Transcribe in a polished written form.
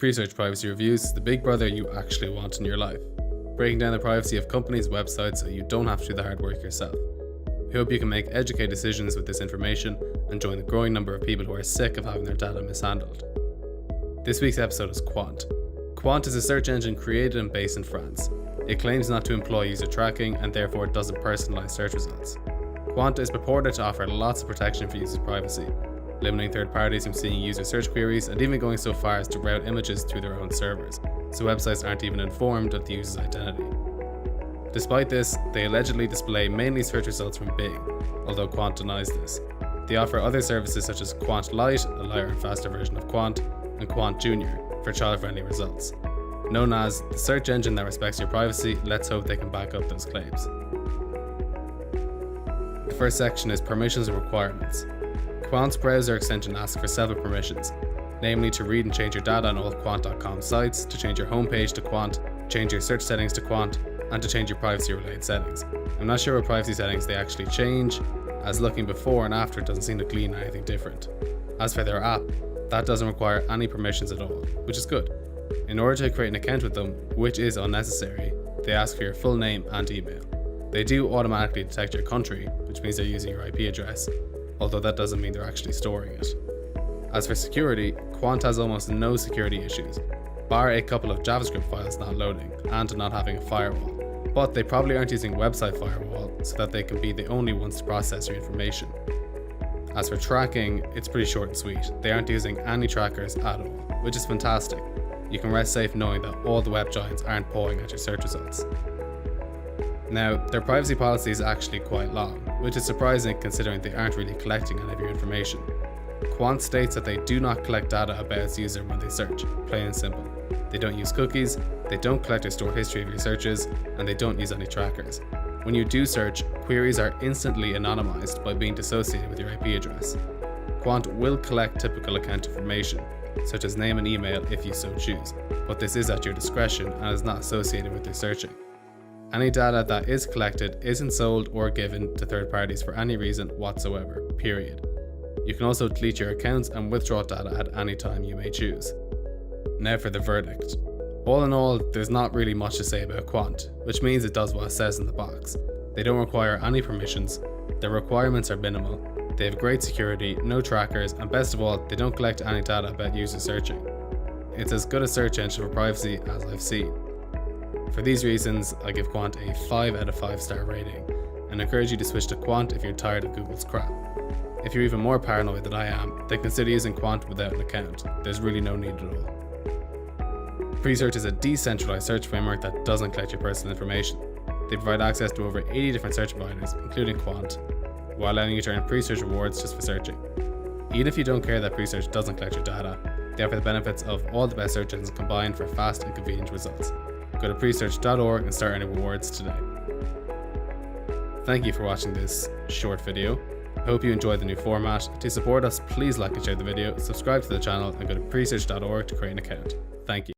Pre-search privacy reviews is the big brother you actually want in your life, breaking down the privacy of companies' websites so you don't have to do the hard work yourself. We hope you can make educated decisions with this information and join the growing number of people who are sick of having their data mishandled. This week's episode is Qwant. Qwant is a search engine created and based in France. It claims not to employ user tracking and therefore doesn't personalize search results. Qwant is purported to offer lots of protection for users' privacy, limiting third parties from seeing user search queries and even going so far as to route images through their own servers, so websites aren't even informed of the user's identity. Despite this, they allegedly display mainly search results from Bing, although Qwant denies this. They offer other services such as Qwant Lite, a lighter and faster version of Qwant, and Qwant Junior for child-friendly results. Known as the search engine that respects your privacy, let's hope they can back up those claims. The first section is permissions and requirements. Qwant's browser extension asks for several permissions, namely to read and change your data on all Qwant.com sites, to change your homepage to Qwant, change your search settings to Qwant, and to change your privacy-related settings. I'm not sure what privacy settings they actually change, as looking before and after doesn't seem to glean anything different. As for their app, that doesn't require any permissions at all, which is good. In order to create an account with them, which is unnecessary, they ask for your full name and email. They do automatically detect your country, which means they're using your IP address, although that doesn't mean they're actually storing it. As for security, Qwant has almost no security issues, bar a couple of JavaScript files not loading and not having a firewall. But they probably aren't using website firewall so that they can be the only ones to process your information. As for tracking, it's pretty short and sweet. They aren't using any trackers at all, which is fantastic. You can rest safe knowing that all the web giants aren't pawing at your search results. Now, their privacy policy is actually quite long, which is surprising considering they aren't really collecting any of your information. Qwant states that they do not collect data about its user when they search, plain and simple. They don't use cookies, they don't collect or store history of your searches, and they don't use any trackers. When you do search, queries are instantly anonymized by being dissociated with your IP address. Qwant will collect typical account information, such as name and email if you so choose, but this is at your discretion and is not associated with your searching. Any data that is collected isn't sold or given to third parties for any reason whatsoever, period. You can also delete your accounts and withdraw data at any time you may choose. Now for the verdict. All in all, there's not really much to say about Qwant, which means it does what it says in the box. They don't require any permissions, their requirements are minimal, they have great security, no trackers, and best of all, they don't collect any data about users searching. It's as good a search engine for privacy as I've seen. For these reasons, I give Qwant a 5 out of 5 star rating and encourage you to switch to Qwant if you're tired of Google's crap. If you're even more paranoid than I am, then consider using Qwant without an account. There's really no need at all. Pre-search is a decentralized search framework that doesn't collect your personal information. They provide access to over 80 different search providers, including Qwant, while allowing you to earn pre-search rewards just for searching. Even if you don't care that pre-search doesn't collect your data, they offer the benefits of all the best search engines combined for fast and convenient results. Go to presearch.org and start earning rewards today. Thank you for watching this short video. I hope you enjoyed the new format. To support us, please like and share the video, subscribe to the channel, and go to presearch.org to create an account. Thank you.